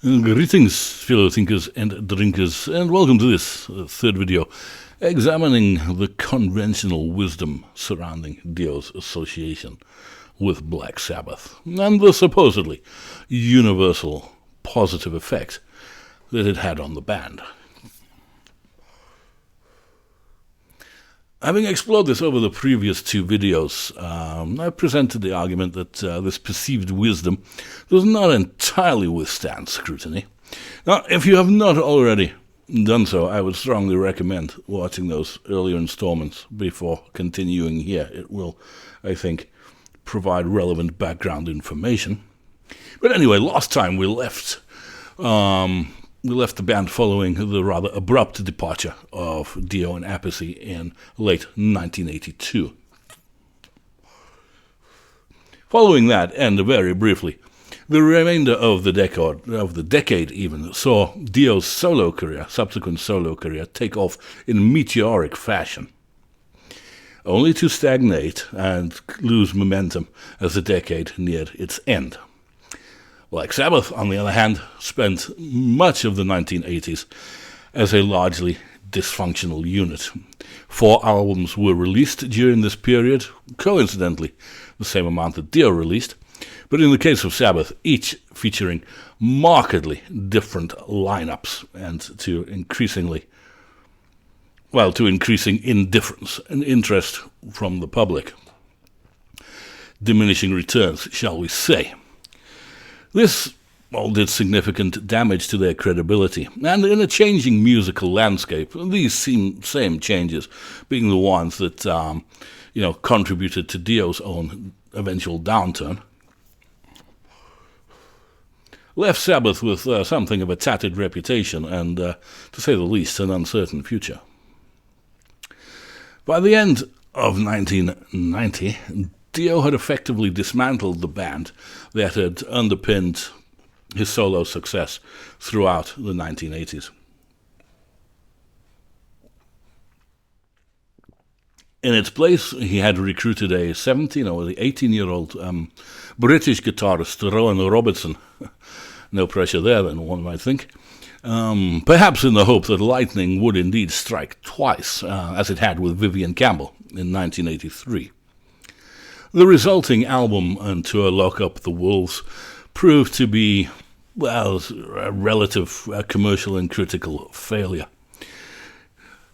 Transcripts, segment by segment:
Greetings, fellow thinkers and drinkers, and welcome to this third video examining the conventional wisdom surrounding Dio's association with Black Sabbath and the supposedly universal positive effect that it had on the band. Having explored this over the previous two videos, I presented the argument that this perceived wisdom does not entirely withstand scrutiny. Now, if you have not already done so, I would strongly recommend watching those earlier installments before continuing here. It will, I think, provide relevant background information. But anyway, last time we left the band following the rather abrupt departure of Dio and Apathy in late 1982. Following that, and very briefly, the remainder of the decade even, saw Dio's subsequent solo career, take off in meteoric fashion, only to stagnate and lose momentum as the decade neared its end. Black Sabbath, on the other hand, spent much of the 1980s as a largely dysfunctional unit. 4 albums were released during this period, coincidentally the same amount that Dio released, but in the case of Sabbath, each featuring markedly different lineups and to increasing indifference and interest from the public. Diminishing returns, shall we say. This did significant damage to their credibility, and in a changing musical landscape, these same changes being the ones that contributed to Dio's own eventual downturn, left Sabbath with something of a tattered reputation and, to say the least, an uncertain future. By the end of 1990, Dio had effectively dismantled the band that had underpinned his solo success throughout the 1980s. In its place, he had recruited a 18-year-old British guitarist, Rowan Robertson. No pressure there, then, one might think. Perhaps in the hope that lightning would indeed strike twice, as it had with Vivian Campbell in 1983. The resulting album and tour, Lock Up the Wolves, proved to be, a relative commercial and critical failure.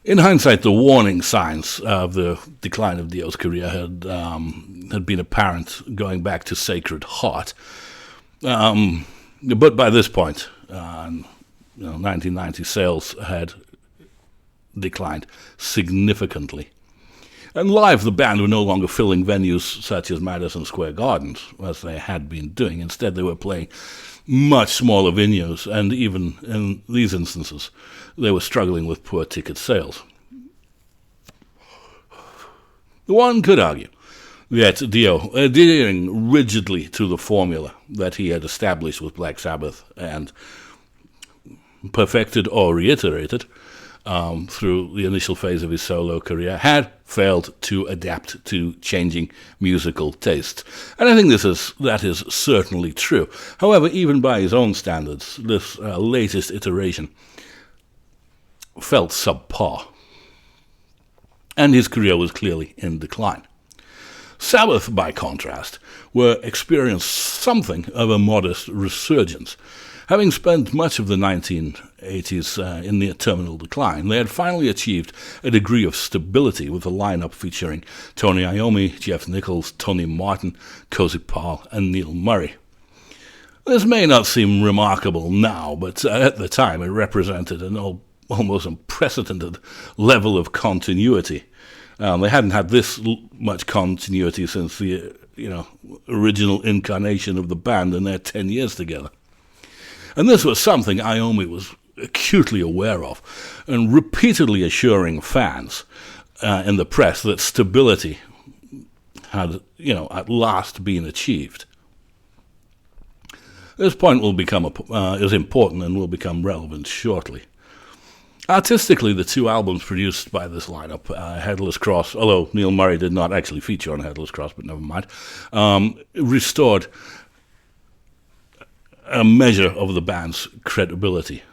In hindsight, the warning signs of the decline of Dio's career had been apparent going back to Sacred Heart. But by this point, 1990 sales had declined significantly. And live, the band were no longer filling venues such as Madison Square Gardens, as they had been doing. Instead, they were playing much smaller venues, and even in these instances, they were struggling with poor ticket sales. One could argue that Dio, adhering rigidly to the formula that he had established with Black Sabbath and perfected or reiterated through the initial phase of his solo career, had failed to adapt to changing musical tastes. And I think that is certainly true. However, even by his own standards, this latest iteration felt subpar, and his career was clearly in decline. Sabbath, by contrast, were experienced something of a modest resurgence. Having spent much of the 1980s in near terminal decline, they had finally achieved a degree of stability with a lineup featuring Tony Iommi, Jeff Nichols, Tony Martin, Cozy Powell, and Neil Murray. This may not seem remarkable now, but at the time it represented an almost unprecedented level of continuity. They hadn't had this much continuity since the original incarnation of the band in their 10 years together. And this was something Iommi was acutely aware of, and repeatedly assuring fans in the press that stability had, at last been achieved. This point will become is important and will become relevant shortly. Artistically, the two albums produced by this lineup, Headless Cross, although Neil Murray did not actually feature on Headless Cross, but never mind, restored a measure of the band's credibility.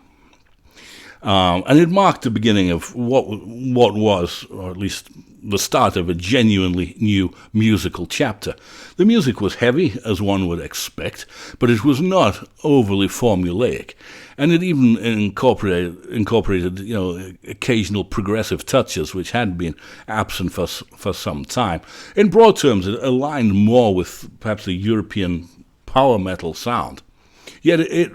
And it marked the beginning of what was, or at least the start of a genuinely new musical chapter. The music was heavy, as one would expect, but it was not overly formulaic, and it even incorporated occasional progressive touches which had been absent for some time. In broad terms, it aligned more with perhaps the European power metal sound. Yet it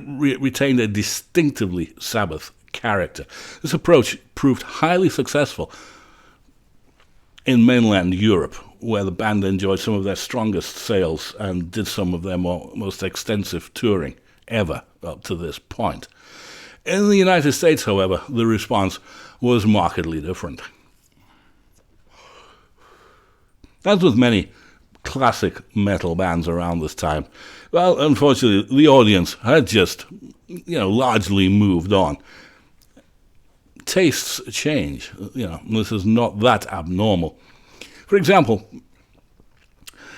retained a distinctively Sabbath character. This approach proved highly successful in mainland Europe, where the band enjoyed some of their strongest sales and did some of their most extensive touring ever up to this point. In the United States, however, the response was markedly different. As with many classic metal bands around this time, well, unfortunately, the audience had just, largely moved on. Tastes change, this is not that abnormal. For example,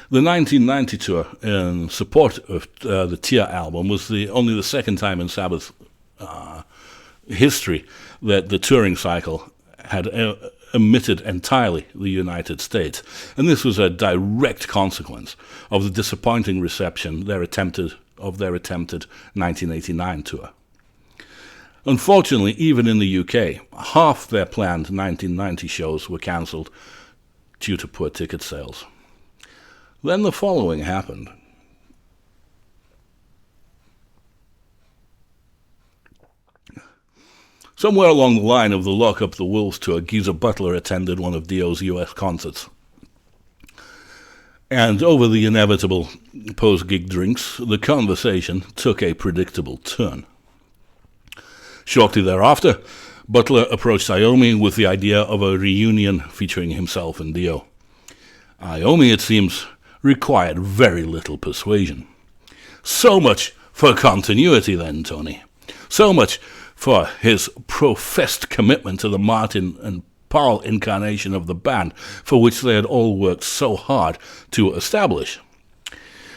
the 1990 tour in support of the Tear album was only the second time in Sabbath history that the touring cycle had omitted entirely the United States. And this was a direct consequence of the disappointing reception of their attempted 1989 tour. Unfortunately, even in the UK, half their planned 1990 shows were cancelled due to poor ticket sales. Then the following happened. Somewhere along the line of the Lock Up the Wolves tour, Geezer Butler attended one of Dio's US concerts. And over the inevitable post-gig drinks, the conversation took a predictable turn. Shortly thereafter, Butler approached Iommi with the idea of a reunion featuring himself and Dio. Iommi, it seems, required very little persuasion. So much for continuity then, Tony. So much for his professed commitment to the Martin and Paul incarnation of the band, for which they had all worked so hard to establish.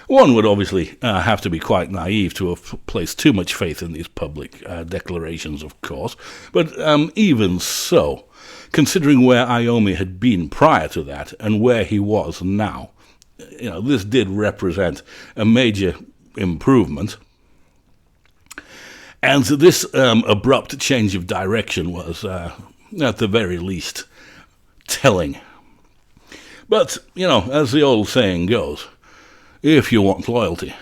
One would obviously have to be quite naive to have placed too much faith in these public declarations, of course, but even so, considering where Iommi had been prior to that and where he was now, this did represent a major improvement. And this abrupt change of direction was, at the very least, telling. But, as the old saying goes, if you want loyalty,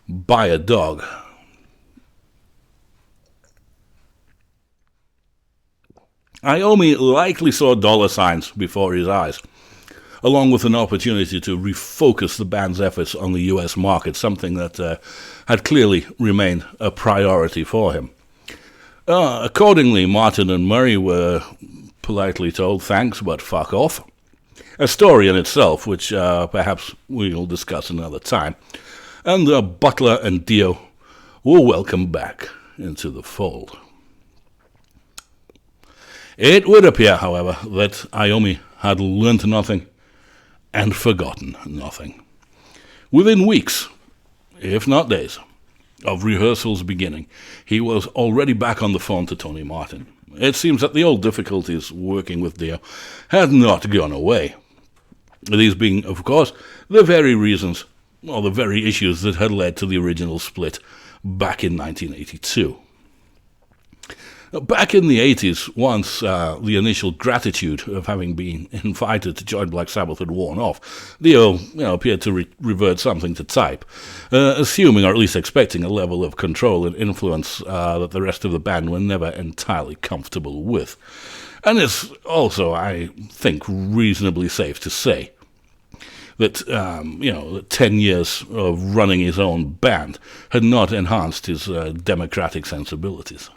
buy a dog. Iommi likely saw dollar signs before his eyes, along with an opportunity to refocus the band's efforts on the US market, something that had clearly remained a priority for him. Accordingly, Martin and Murray were politely told, thanks, but fuck off. A story in itself, which perhaps we'll discuss another time. And Butler and Dio were welcomed back into the fold. It would appear, however, that Iommi had learnt nothing and forgotten nothing. Within weeks, if not days, of rehearsals beginning, he was already back on the phone to Tony Martin. It seems that the old difficulties working with Dio had not gone away. These being, of course, the very reasons, or the very issues that had led to the original split back in 1982. Back in the 80s, once the initial gratitude of having been invited to join Black Sabbath had worn off, Dio appeared to revert something to type, assuming or at least expecting a level of control and influence that the rest of the band were never entirely comfortable with. And it's also, I think, reasonably safe to say that, 10 years of running his own band had not enhanced his democratic sensibilities.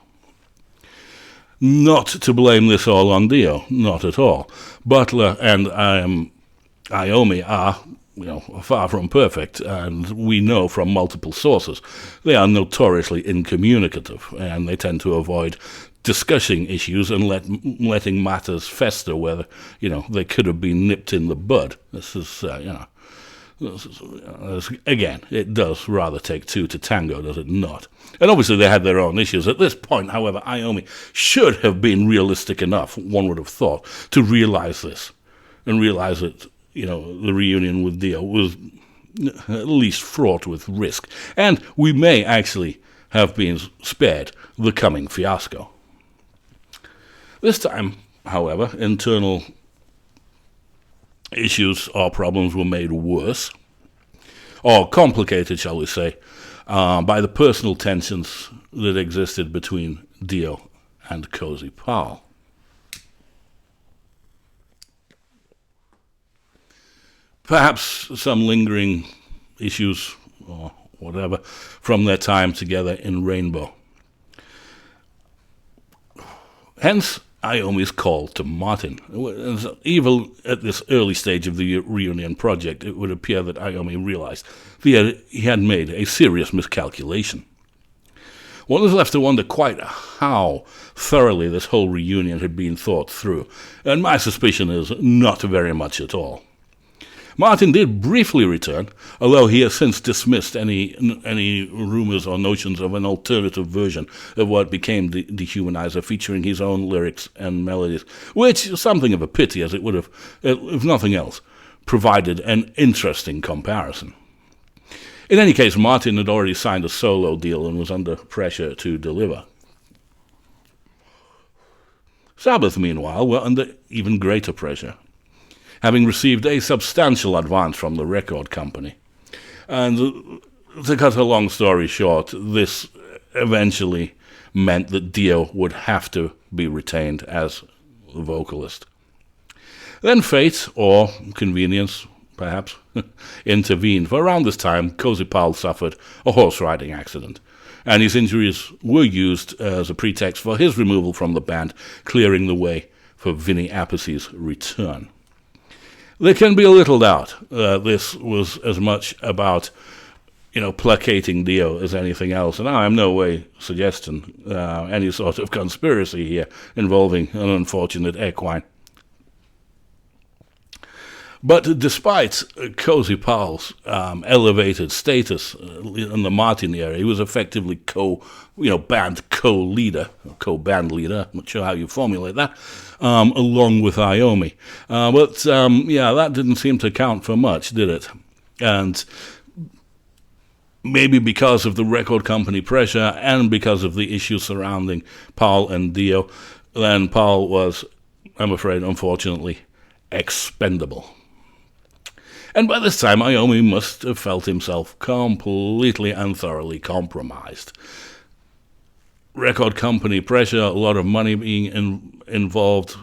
Not to blame this all on Dio, not at all. Butler and Iommi are, far from perfect, and we know from multiple sources they are notoriously incommunicative, and they tend to avoid discussing issues and letting matters fester where, they could have been nipped in the bud. This is, Again, it does rather take two to tango, does it not? And obviously they had their own issues. At this point, however, Iommi should have been realistic enough, one would have thought, to realize this. And realize that, the reunion with Dio was at least fraught with risk. And we may actually have been spared the coming fiasco. This time, however, internal issues or problems were made worse, or complicated, shall we say, by the personal tensions that existed between Dio and Cozy Powell. Perhaps some lingering issues, or whatever, from their time together in Rainbow. Hence, Iommi's call to Martin. Even at this early stage of the reunion project, it would appear that Iommi realized he had made a serious miscalculation. One is left to wonder quite how thoroughly this whole reunion had been thought through, and my suspicion is not very much at all. Martin did briefly return, although he has since dismissed any rumors or notions of an alternative version of what became the Dehumanizer, featuring his own lyrics and melodies, which is something of a pity, as it would have, if nothing else, provided an interesting comparison. In any case, Martin had already signed a solo deal and was under pressure to deliver. Sabbath, meanwhile, were under even greater pressure, having received a substantial advance from the record company. And to cut a long story short, this eventually meant that Dio would have to be retained as the vocalist. Then fate, or convenience, perhaps, intervened. For around this time, Cozy Powell suffered a horse riding accident, and his injuries were used as a pretext for his removal from the band, clearing the way for Vinny Appice's return. There can be a little doubt this was as much about, placating Dio as anything else. And I am no way suggesting any sort of conspiracy here involving an unfortunate equine. But despite Cozy Powell's elevated status in the Martin era, he was effectively band co-leader, co-band leader, I'm not sure how you formulate that, along with Iommi. But that didn't seem to count for much, did it? And maybe because of the record company pressure and because of the issues surrounding Powell and Dio, then Powell was, I'm afraid, unfortunately, expendable. And by this time, Iommi must have felt himself completely and thoroughly compromised. Record company pressure, a lot of money being involved,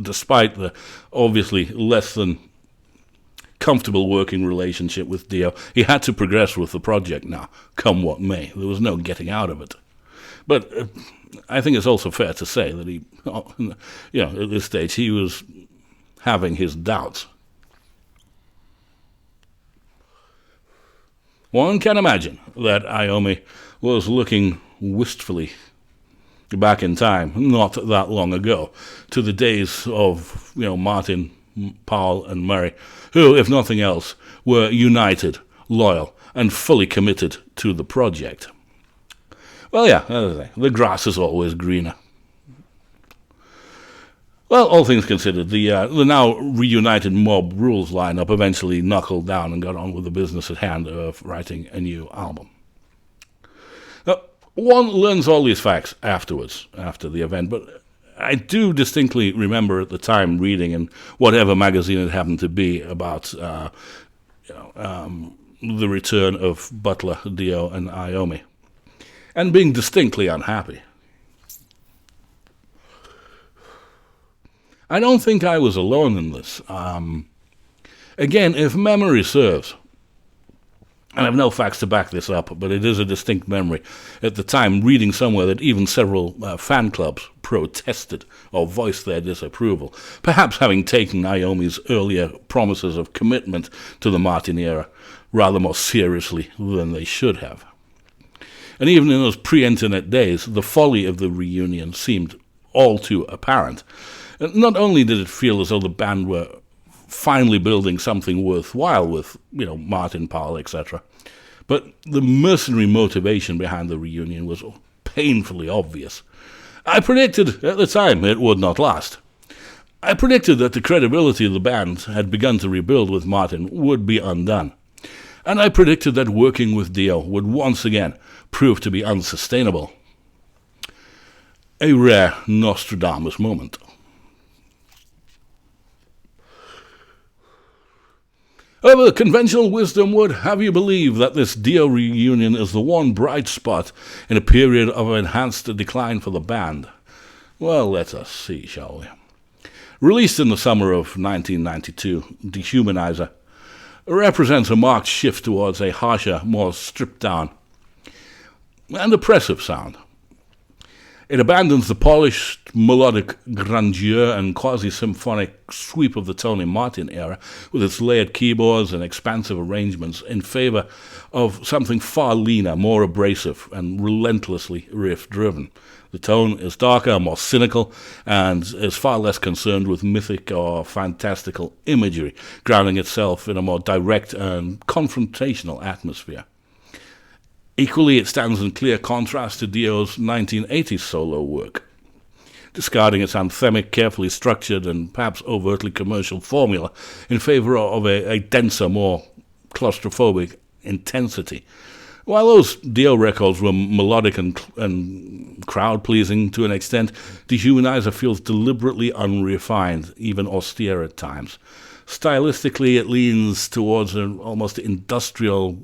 despite the obviously less than comfortable working relationship with Dio, he had to progress with the project now, come what may. There was no getting out of it. But I think it's also fair to say that he, at this stage, he was having his doubts. One can imagine that Iommi was looking wistfully back in time, not that long ago, to the days of, Martin, Powell, and Murray, who, if nothing else, were united, loyal, and fully committed to the project. Well, the grass is always greener. Well, all things considered, the now reunited Mob Rules lineup eventually knuckled down and got on with the business at hand of writing a new album. Now, one learns all these facts afterwards, after the event, but I do distinctly remember at the time reading in whatever magazine it happened to be about the return of Butler, Dio, and Iommi, and being distinctly unhappy. I don't think I was alone in this. Again, if memory serves, and I have no facts to back this up, but it is a distinct memory, at the time reading somewhere that even several fan clubs protested or voiced their disapproval, perhaps having taken Iommi's earlier promises of commitment to the Martin era rather more seriously than they should have. And even in those pre-internet days, the folly of the reunion seemed all too apparent. Not only did it feel as though the band were finally building something worthwhile with, Martin, Paul, etc. But the mercenary motivation behind the reunion was painfully obvious. I predicted at the time it would not last. I predicted that the credibility of the band had begun to rebuild with Martin would be undone. And I predicted that working with Dio would once again prove to be unsustainable. A rare Nostradamus moment. However, conventional wisdom would have you believe that this Dio reunion is the one bright spot in a period of enhanced decline for the band. Well, let us see, shall we? Released in the summer of 1992, Dehumanizer represents a marked shift towards a harsher, more stripped-down and oppressive sound. It abandons the polished, melodic grandeur and quasi-symphonic sweep of the Tony Martin era with its layered keyboards and expansive arrangements in favor of something far leaner, more abrasive, and relentlessly riff-driven. The tone is darker, more cynical, and is far less concerned with mythic or fantastical imagery, grounding itself in a more direct and confrontational atmosphere. Equally, it stands in clear contrast to Dio's 1980s solo work, discarding its anthemic, carefully structured, and perhaps overtly commercial formula in favor of a denser, more claustrophobic intensity. While those Dio records were melodic and crowd-pleasing to an extent, Dehumanizer feels deliberately unrefined, even austere at times. Stylistically, it leans towards an almost industrial,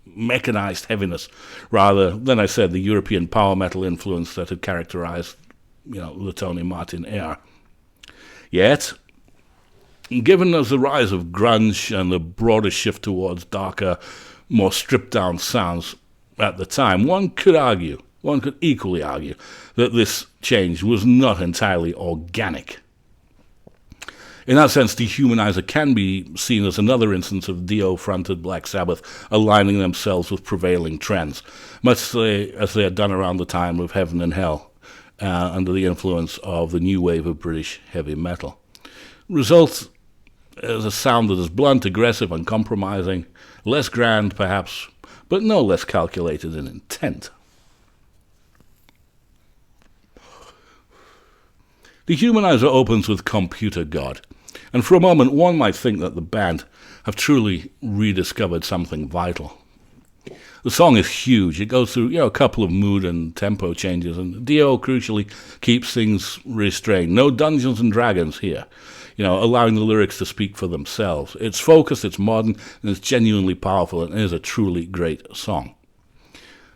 mechanized heaviness, rather than, I said, the European power metal influence that had characterized, the Tony Martin era. Yet, given as the rise of grunge and the broader shift towards darker, more stripped-down sounds at the time, one could equally argue, that this change was not entirely organic. In that sense, Dehumanizer can be seen as another instance of Dio-fronted Black Sabbath aligning themselves with prevailing trends, much as they had done around the time of Heaven and Hell, under the influence of the new wave of British heavy metal. Results is a sound that is blunt, aggressive, uncompromising, less grand perhaps, but no less calculated in intent. Dehumanizer opens with Computer God, and for a moment one might think that the band have truly rediscovered something vital. The song is huge. It goes through a couple of mood and tempo changes, and Dio crucially keeps things restrained. No Dungeons and Dragons here, allowing the lyrics to speak for themselves. It's focused, it's modern, and it's genuinely powerful, and is a truly great song.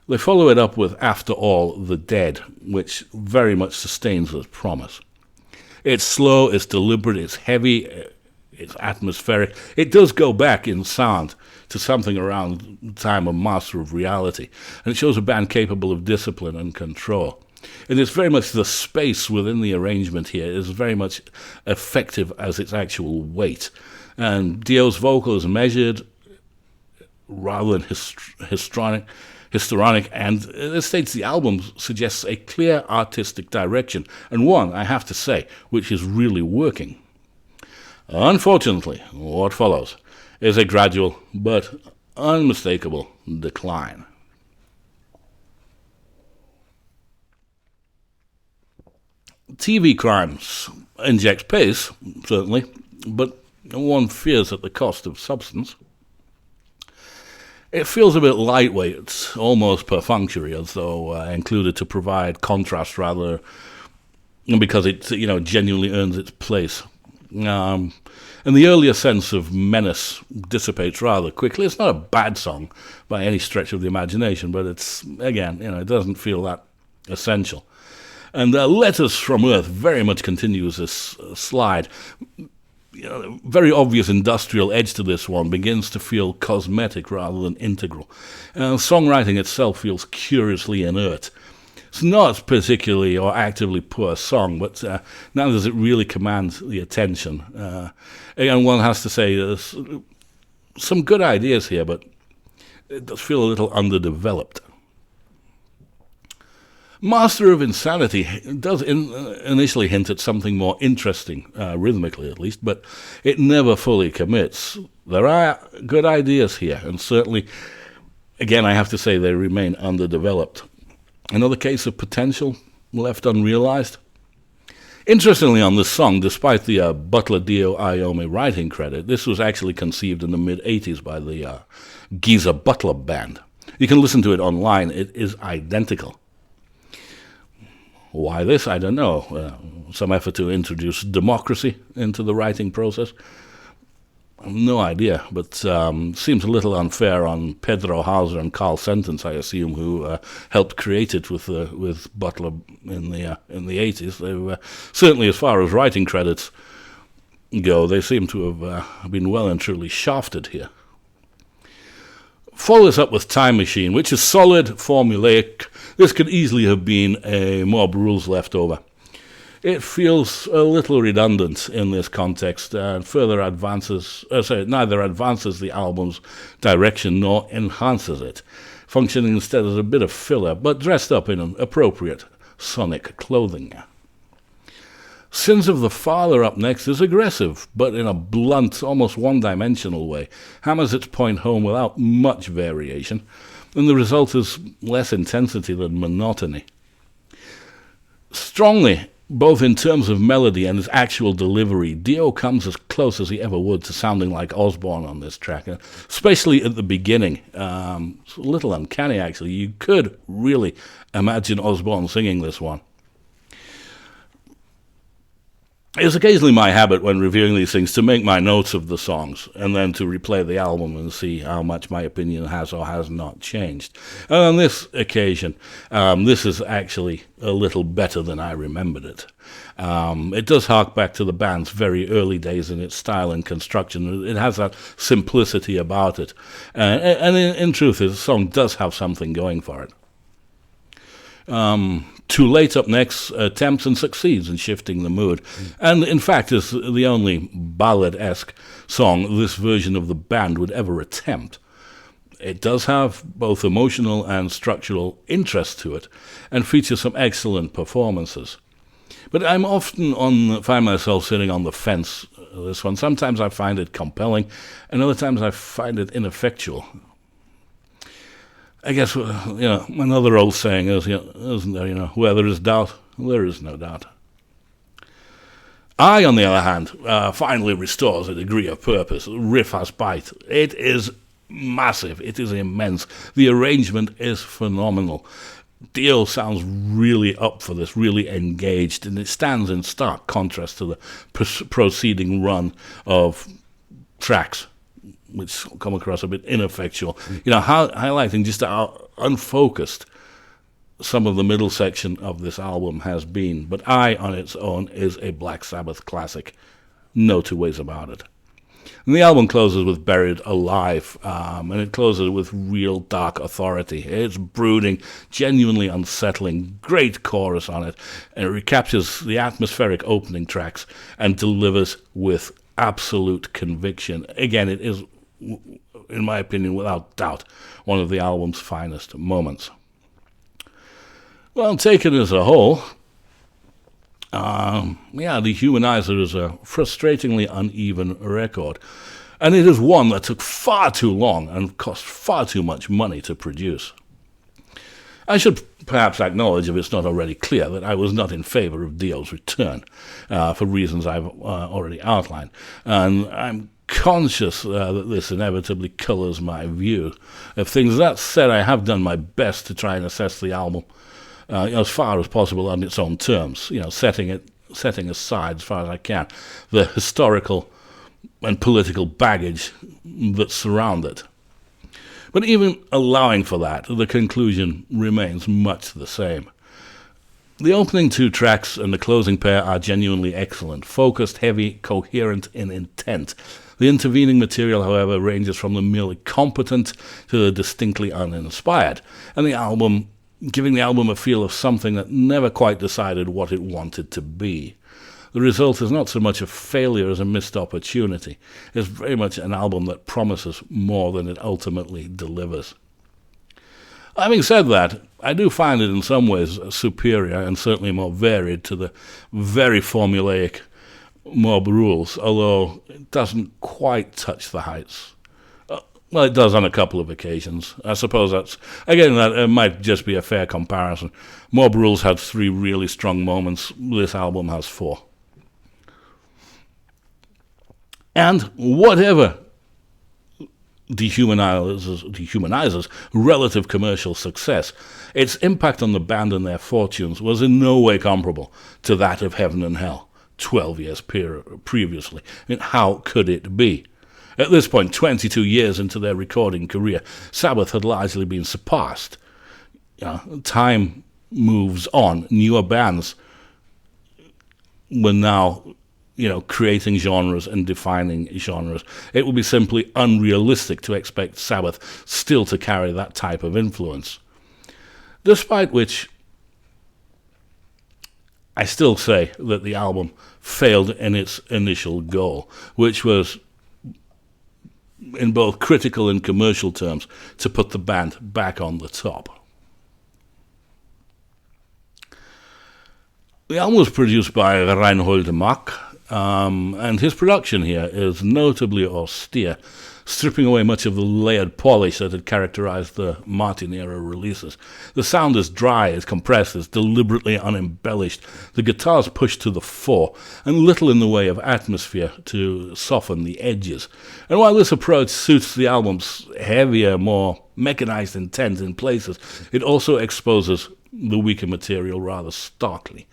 They follow it up with After All, The Dead, which very much sustains this promise. It's slow, it's deliberate, it's heavy, it's atmospheric. It does go back in sound to something around the time of Master of Reality, and it shows a band capable of discipline and control. And it's very much the space within the arrangement here is very much effective as its actual weight. And Dio's vocal is measured rather than histrionic, and it states the album suggests a clear artistic direction, and one, I have to say, which is really working. Unfortunately, what follows is a gradual but unmistakable decline. TV Crimes injects pace, certainly, but one fears at the cost of substance. It feels a bit lightweight, almost perfunctory, as though included to provide contrast rather than because it genuinely earns its place. And the earlier sense of menace dissipates rather quickly. It's not a bad song by any stretch of the imagination, but it's, again, it doesn't feel that essential. And Letters from Earth very much continues this slide. Very obvious industrial edge to this one begins to feel cosmetic rather than integral. Songwriting itself feels curiously inert. It's not particularly or actively poor song, but neither does it really command the attention. Again, one has to say there's some good ideas here, but it does feel a little underdeveloped. Master of Insanity does initially hint at something more interesting, rhythmically at least, but it never fully commits. There are good ideas here, and certainly, again, I have to say they remain underdeveloped. Another case of potential left unrealized. Interestingly, on this song, despite the Butler Dio Iommi writing credit, this was actually conceived in the mid-'80s by the Geezer Butler Band. You can listen to it online. It is identical. Why this? I don't know. Some effort to introduce democracy into the writing process? No idea, but seems a little unfair on Pedro Hauser and Carl Sentence, I assume, who helped create it with Butler in the 80s. They certainly, as far as writing credits go, they seem to have been well and truly shafted here. Follow this up with Time Machine, which is solid, formulaic. This could easily have been a Mob Rules leftover. It feels a little redundant in this context and neither advances the album's direction nor enhances it, functioning instead as a bit of filler, but dressed up in an appropriate sonic clothing. Sins of the Father up next is aggressive, but in a blunt, almost one-dimensional way, hammers its point home without much variation, and the result is less intensity than monotony. Strongly, both in terms of melody and his actual delivery, Dio comes as close as he ever would to sounding like Osbourne on this track, especially at the beginning. It's a little uncanny, actually. You could really imagine Osbourne singing this one. It's occasionally my habit when reviewing these things to make my notes of the songs and then to replay the album and see how much my opinion has or has not changed. And on this occasion, this is actually a little better than I remembered it. It does hark back to the band's very early days in its style and construction. It has that simplicity about it. And in truth, the song does have something going for it. Too Late up next attempts and succeeds in shifting the mood, and in fact is the only ballad-esque song this version of the band would ever attempt. It does have both emotional and structural interest to it, and features some excellent performances. But I'm often find myself sitting on the fence this one. Sometimes I find it compelling, and other times I find it ineffectual. I guess, another old saying is, isn't there, where there is doubt, there is no doubt. I, on the other hand, finally restores a degree of purpose. The riff has bite. It is massive. It is immense. The arrangement is phenomenal. Dio sounds really up for this, really engaged, and it stands in stark contrast to the proceeding run of tracks, which come across a bit ineffectual. Highlighting just how unfocused some of the middle section of this album has been. But I, on its own, is a Black Sabbath classic. No two ways about it. And the album closes with Buried Alive, and it closes with real dark authority. It's brooding, genuinely unsettling, great chorus on it, and it recaptures the atmospheric opening tracks and delivers with absolute conviction. Again, it is, in my opinion, without doubt, one of the album's finest moments. Well, taken as a whole, The Humanizer is a frustratingly uneven record, and it is one that took far too long and cost far too much money to produce. I should perhaps acknowledge, if it's not already clear, that I was not in favor of Dio's return, for reasons I've already outlined, and I'm conscious that this inevitably colours my view of things. That said, I have done my best to try and assess the album as far as possible on its own terms, setting aside, as far as I can, the historical and political baggage that surround it. But even allowing for that, the conclusion remains much the same. The opening two tracks and the closing pair are genuinely excellent, focused, heavy, coherent in intent. The intervening material, however, ranges from the merely competent to the distinctly uninspired, and giving the album a feel of something that never quite decided what it wanted to be. The result is not so much a failure as a missed opportunity. It's very much an album that promises more than it ultimately delivers. Having said that, I do find it in some ways superior and certainly more varied to the very formulaic Mob Rules, although it doesn't quite touch the heights. Well, it does on a couple of occasions. I suppose that might just be a fair comparison. Mob Rules had 3 really strong moments. This album has 4. And whatever dehumanizes relative commercial success, its impact on the band and their fortunes was in no way comparable to that of Heaven and Hell 12 years previously. I mean, how could it be? At this point, 22 years into their recording career, Sabbath had largely been surpassed. Time moves on. Newer bands were now, creating genres and defining genres. It would be simply unrealistic to expect Sabbath still to carry that type of influence. Despite which, I still say that the album failed in its initial goal, which was, in both critical and commercial terms, to put the band back on the top. The album was produced by Reinhold Mack, and his production here is notably austere, stripping away much of the layered polish that had characterized the Martin-era releases. The sound is dry, is compressed, is deliberately unembellished. The guitars pushed to the fore, and little in the way of atmosphere to soften the edges. And while this approach suits the album's heavier, more mechanized intent in places, it also exposes the weaker material rather starkly.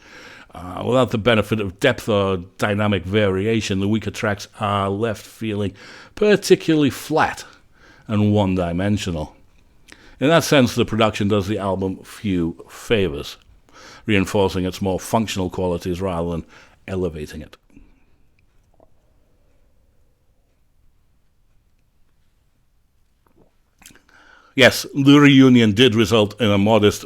Without the benefit of depth or dynamic variation, the weaker tracks are left feeling particularly flat and one-dimensional. In that sense, the production does the album few favors, reinforcing its more functional qualities rather than elevating it. Yes, the reunion did result in a modest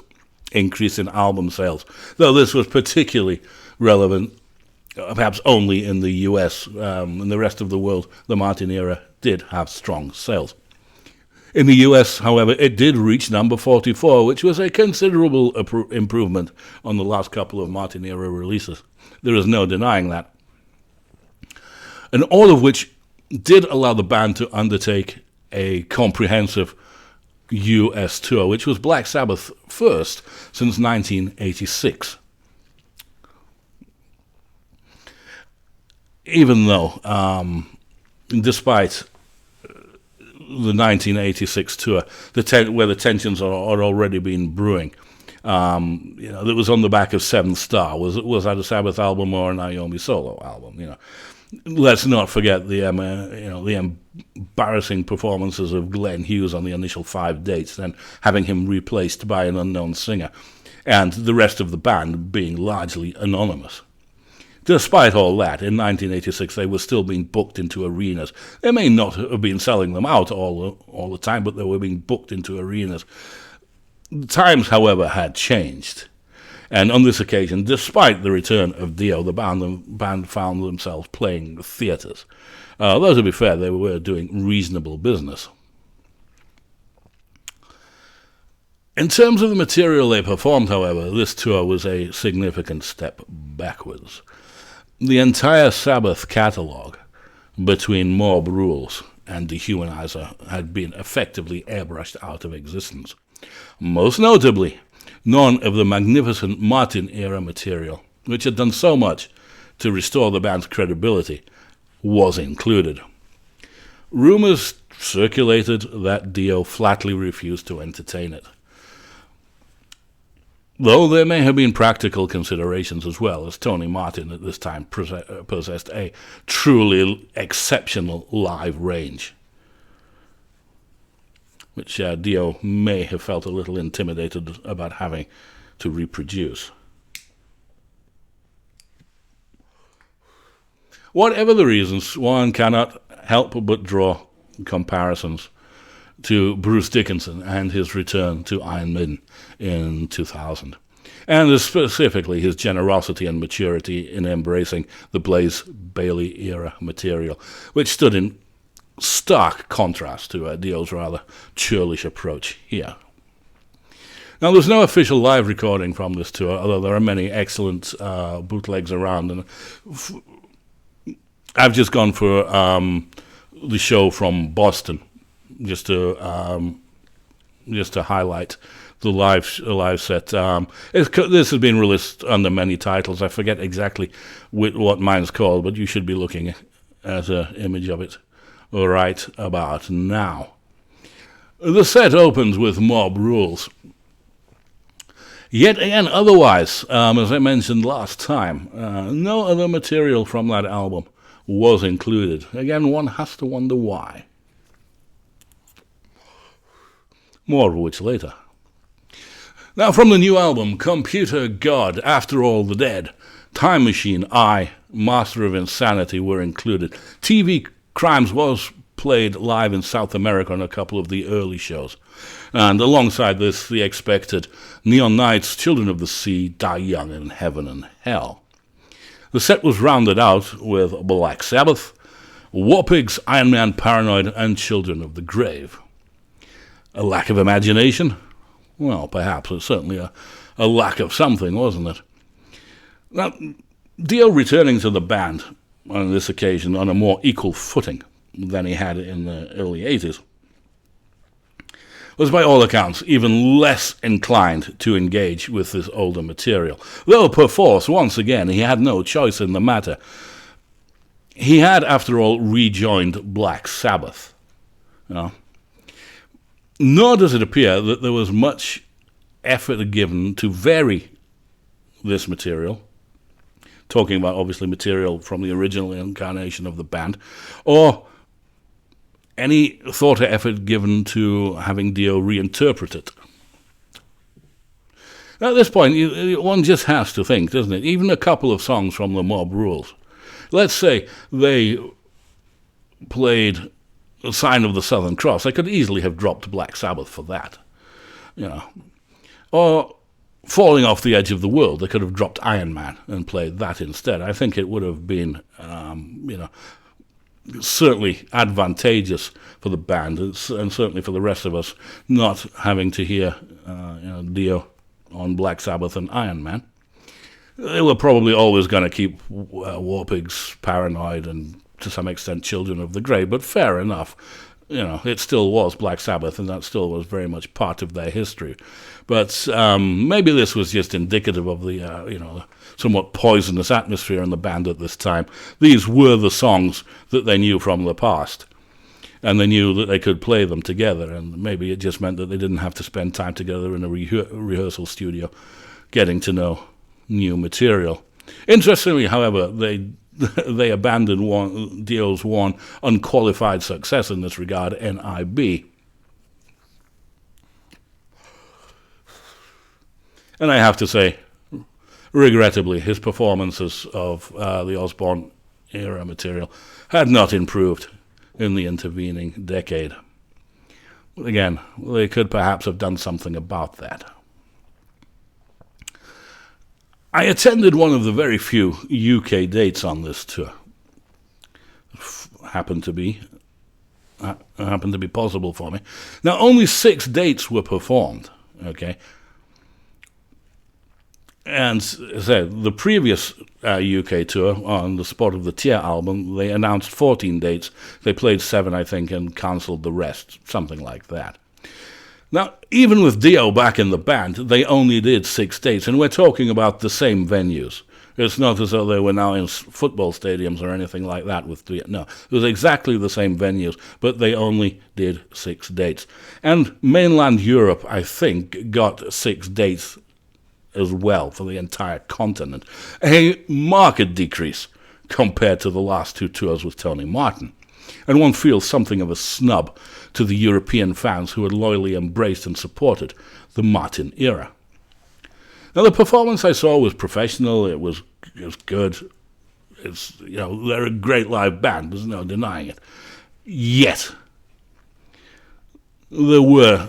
increase in album sales, though this was particularly relevant, perhaps only in the US. In the rest of the world, the Martin era did have strong sales. In the US, however, it did reach number 44, which was a considerable improvement on the last couple of Martin era releases. There is no denying that. And all of which did allow the band to undertake a comprehensive US tour, which was Black Sabbath's first since 1986. Even though, despite the 1986 tour, where the tensions are already been brewing, that was on the back of Seventh Star. Was that a Sabbath album or an Iommi solo album? Let's not forget the embarrassing performances of Glenn Hughes on the initial 5 dates, then having him replaced by an unknown singer, and the rest of the band being largely anonymous. Despite all that, in 1986 they were still being booked into arenas. They may not have been selling them out all the time, but they were being booked into arenas. The times, however, had changed. And on this occasion, despite the return of Dio, the band found themselves playing theatres. Though, to be fair, they were doing reasonable business. In terms of the material they performed, however, this tour was a significant step backwards. The entire Sabbath catalogue, between Mob Rules and Dehumanizer, had been effectively airbrushed out of existence. Most notably, none of the magnificent Martin-era material, which had done so much to restore the band's credibility, was included. Rumors circulated that Dio flatly refused to entertain it. Though there may have been practical considerations as well, as Tony Martin at this time possessed a truly exceptional live range, which Dio may have felt a little intimidated about having to reproduce. Whatever the reasons, one cannot help but draw comparisons to Bruce Dickinson and his return to Iron Maiden in 2000, and specifically his generosity and maturity in embracing the Blaze Bayley-era material, which stood in stark contrast to Dio's rather churlish approach here. Now, there's no official live recording from this tour, although there are many excellent bootlegs around. And I've just gone for the show from Boston, just to highlight the live set. This has been released under many titles. I forget exactly what mine's called, but you should be looking at an image of it right about now. The set opens with Mob Rules. Yet again, otherwise, as I mentioned last time, no other material from that album was included. Again, one has to wonder why. More of which later. Now, from the new album, Computer God, After All the Dead, Time Machine, I, Master of Insanity were included. TV Crimes was played live in South America on a couple of the early shows. And alongside this, the expected Neon Knights, Children of the Sea, Die Young in Heaven and Hell. The set was rounded out with Black Sabbath, Warpigs, Iron Man, Paranoid, and Children of the Grave. A lack of imagination? Well, perhaps. It's certainly a lack of something, wasn't it? Now, Dio returning to the band on this occasion on a more equal footing than he had in the early 80s, was by all accounts even less inclined to engage with this older material. Though, perforce, once again, he had no choice in the matter. He had, after all, rejoined Black Sabbath. You know? Nor does it appear that there was much effort given to vary this material, talking about, obviously, material from the original incarnation of the band, or any thought or effort given to having Dio reinterpret it. At this point, one just has to think, doesn't it? Even a couple of songs from the Mob Rules. Let's say they played The Sign of the Southern Cross. They could easily have dropped Black Sabbath for that. Or Falling Off the Edge of the World. They could have dropped Iron Man and played that instead. I think it would have been, certainly advantageous for the band, and certainly for the rest of us not having to hear Dio on Black Sabbath and Iron Man. They were probably always going to keep Warpigs, Paranoid, and to some extent Children of the Grave, but fair enough. It still was Black Sabbath, and that still was very much part of their history. But maybe this was just indicative of the, somewhat poisonous atmosphere in the band at this time. These were the songs that they knew from the past, and they knew that they could play them together, and maybe it just meant that they didn't have to spend time together in a rehearsal studio getting to know new material. Interestingly, however, they abandoned Dio's one unqualified success in this regard, NIB. And I have to say, regrettably, his performances of the Osbourne era material had not improved in the intervening decade. Again, they could perhaps have done something about that. I attended one of the very few UK dates on this tour. Happened to be possible for me. Now, only 6 dates were performed, okay? And as I said, the previous UK tour on the Spot of the Tear album, they announced 14 dates. They played 7, I think, and cancelled the rest, something like that. Now, even with Dio back in the band, they only did 6 dates, and we're talking about the same venues. It's not as though they were now in football stadiums or anything like that with Dio. No, it was exactly the same venues, but they only did 6 dates. And mainland Europe, I think, got 6 dates as well for the entire continent. A marked decrease compared to the last 2 tours with Tony Martin. And one feels something of a snub to the European fans who had loyally embraced and supported the Martin era. Now, the performance I saw was professional. It was good. They're a great live band. There's no denying it. Yet, there were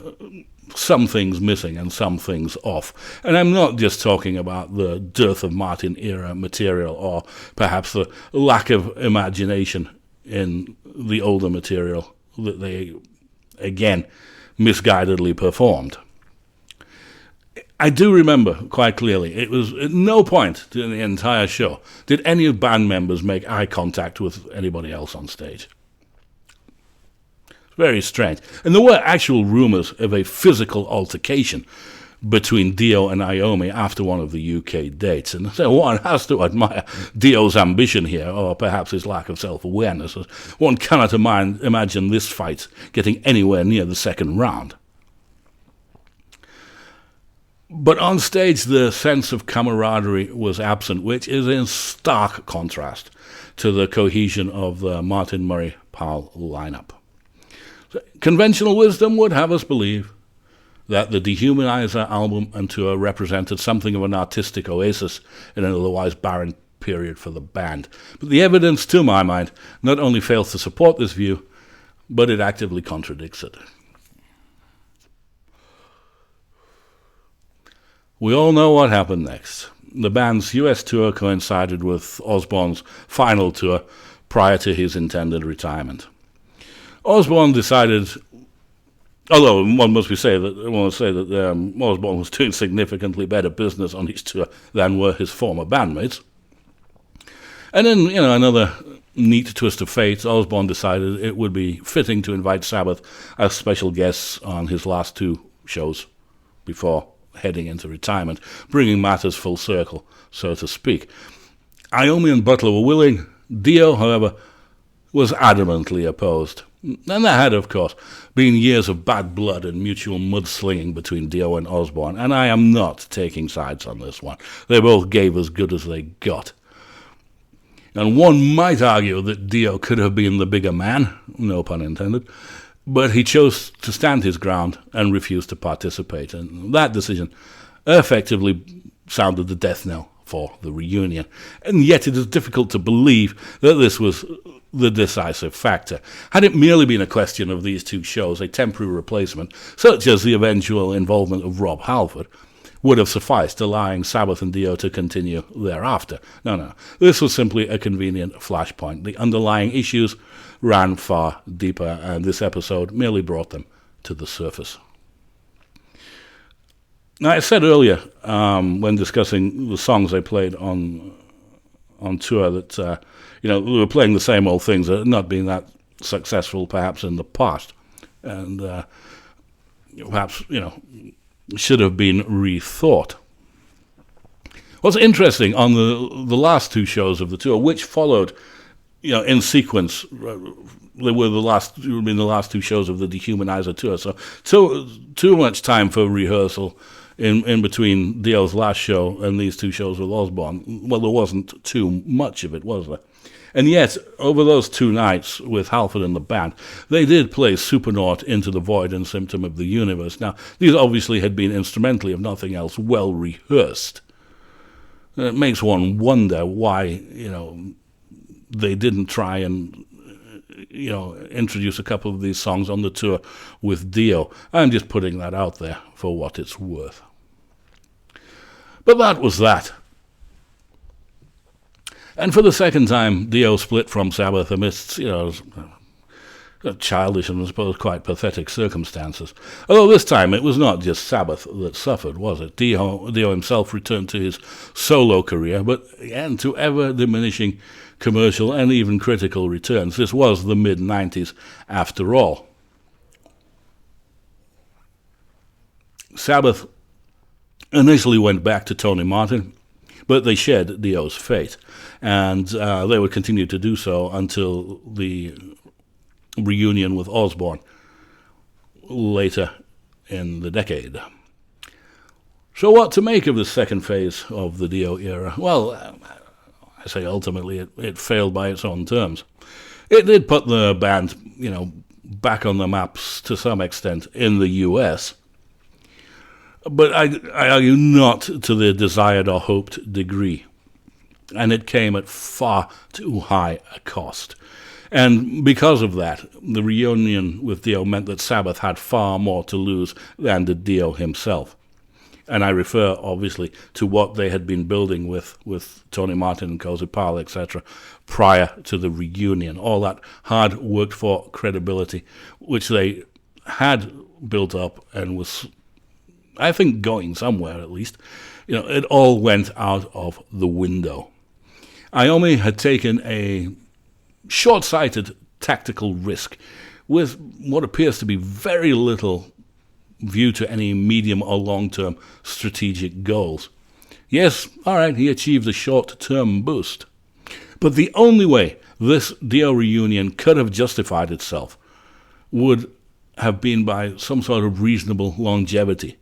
some things missing and some things off. And I'm not just talking about the dearth of Martin era material or perhaps the lack of imagination in the older material that they, again, misguidedly performed. I do remember quite clearly, it was at no point during the entire show did any band members make eye contact with anybody else on stage. Very strange. And there were actual rumors of a physical altercation between Dio and Iommi after one of the UK dates. And so one has to admire Dio's ambition here, or perhaps his lack of self-awareness. One cannot imagine this fight getting anywhere near the second round. But on stage, the sense of camaraderie was absent, which is in stark contrast to the cohesion of the Martin Murray-Powell lineup. Conventional wisdom would have us believe that the Dehumanizer album and tour represented something of an artistic oasis in an otherwise barren period for the band. But the evidence, to my mind, not only fails to support this view, but it actively contradicts it. We all know what happened next. The band's US tour coincided with Osbourne's final tour prior to his intended retirement. Osbourne decided, although one must say that Osbourne was doing significantly better business on his tour than were his former bandmates. And then, another neat twist of fate, Osbourne decided it would be fitting to invite Sabbath as special guests on his last two shows before heading into retirement, bringing matters full circle, so to speak. Iommi and Butler were willing. Dio, however, was adamantly opposed. And there had, of course, been years of bad blood and mutual mudslinging between Dio and Osbourne, and I am not taking sides on this one. They both gave as good as they got. And one might argue that Dio could have been the bigger man, no pun intended, but he chose to stand his ground and refused to participate, and that decision effectively sounded the death knell for the reunion. And yet it is difficult to believe that this was the decisive factor. Had it merely been a question of these two shows, a temporary replacement, such as the eventual involvement of Rob Halford, would have sufficed, allowing Sabbath and Dio to continue thereafter. No. This was simply a convenient flashpoint. The underlying issues ran far deeper, and this episode merely brought them to the surface. Now, I said earlier, when discussing the songs they played on tour, that we were playing the same old things, not being that successful perhaps in the past, and perhaps should have been rethought. What's interesting on the last two shows of the tour, which followed, in sequence, they were the last two shows of the Dehumanizer tour. So too much time for rehearsal in between Dio's last show and these two shows with Osbourne. Well, there wasn't too much of it, was there? And yet, over those two nights with Halford and the band, they did play Supernaut, Into the Void, and Symptom of the Universe. Now, these obviously had been instrumentally, if nothing else, well rehearsed. It makes one wonder why, they didn't try and, introduce a couple of these songs on the tour with Dio. I'm just putting that out there for what it's worth. But that was that. And for the second time, Dio split from Sabbath amidst, childish and I suppose quite pathetic circumstances. Although this time it was not just Sabbath that suffered, was it? Dio himself returned to his solo career, but again to ever-diminishing commercial and even critical returns. This was the mid-90s after all. Sabbath initially went back to Tony Martin, but they shared Dio's fate, and they would continue to do so until the reunion with Osbourne later in the decade. So what to make of the second phase of the Dio era? Well, I say ultimately it failed by its own terms. It did put the band, back on the maps to some extent in the US, but I argue not to the desired or hoped degree. And it came at far too high a cost. And because of that, the reunion with Dio meant that Sabbath had far more to lose than did Dio himself. And I refer, obviously, to what they had been building with Tony Martin and Cozy Powell, etc., prior to the reunion. All that hard worked for credibility, which they had built up and was I think going somewhere at least. It all went out of the window. Iommi had taken a short-sighted tactical risk with what appears to be very little view to any medium or long-term strategic goals. Yes, all right, he achieved a short-term boost. But the only way this Dio reunion could have justified itself would have been by some sort of reasonable longevity,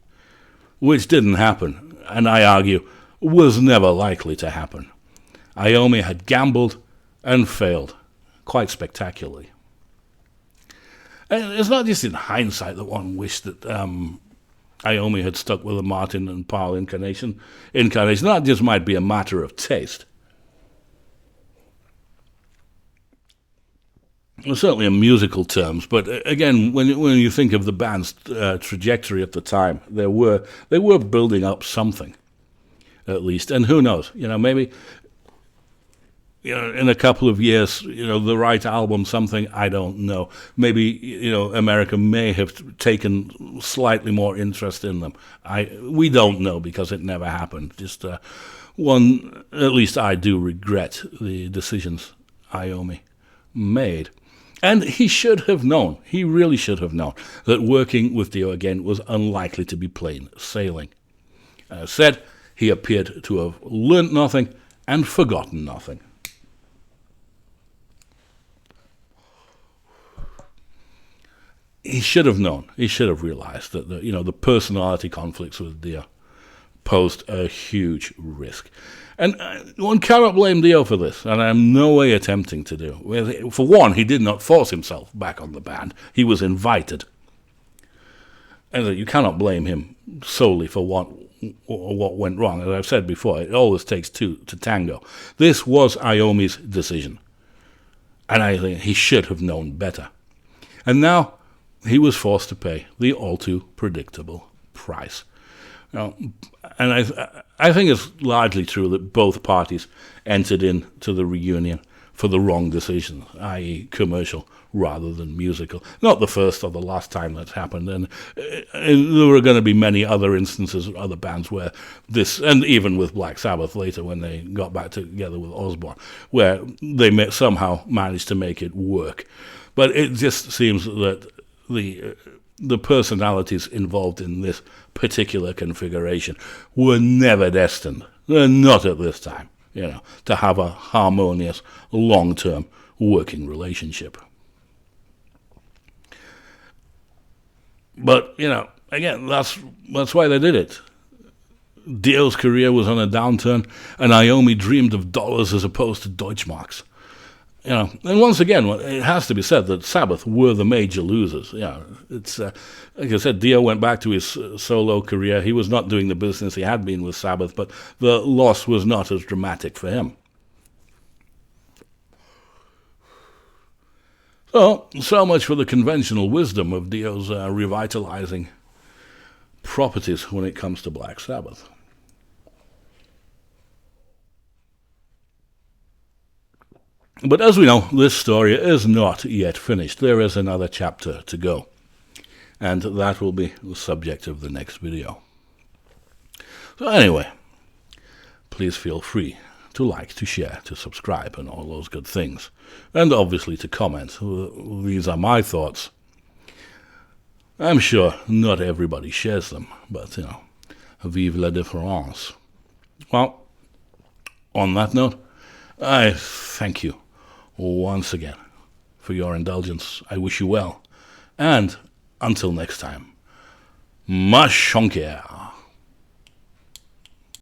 which didn't happen, and I argue was never likely to happen. Iommi had gambled and failed, quite spectacularly. And it's not just in hindsight that one wished that Iommi had stuck with the Martin and Paul incarnation. That just might be a matter of taste. Well, certainly in musical terms, but again, when you think of the band's trajectory at the time, they were building up something, at least. And who knows? Maybe in a couple of years, the right album, something, I don't know. Maybe, America may have taken slightly more interest in them. We don't know because it never happened. Just at least I do regret the decisions Iommi made. And he should have known, he really should have known, that working with Dio again was unlikely to be plain sailing. As said, he appeared to have learnt nothing and forgotten nothing. He should have known, he should have realized that the personality conflicts with Dio posed a huge risk. And one cannot blame Dio for this, and I'm no way attempting to do. For one, he did not force himself back on the band. He was invited. And you cannot blame him solely for what went wrong. As I've said before, it always takes two to tango. This was Iommi's decision, and I think he should have known better. And now he was forced to pay the all-too predictable price. And I think it's largely true that both parties entered into the reunion for the wrong decision, i.e. commercial rather than musical. Not the first or the last time that's happened, and there were going to be many other instances of other bands where this, and even with Black Sabbath later when they got back together with Osbourne, where they somehow managed to make it work. But it just seems that the personalities involved in this particular configuration were never destined, not at this time, to have a harmonious, long-term working relationship. But, again, that's why they did it. Dio's career was on a downturn, and Iommi dreamed of dollars as opposed to Deutschmarks. And once again, it has to be said that Sabbath were the major losers. It's like I said, Dio went back to his solo career. He was not doing the business he had been with Sabbath, but the loss was not as dramatic for him. So much for the conventional wisdom of Dio's revitalizing properties when it comes to Black Sabbath. But as we know, this story is not yet finished. There is another chapter to go, and that will be the subject of the next video. So anyway, please feel free to like, to share, to subscribe, and all those good things. And obviously to comment. These are my thoughts. I'm sure not everybody shares them, but, vive la différence. Well, on that note, I thank you once again for your indulgence. I wish you well. And until next time, ma chonker.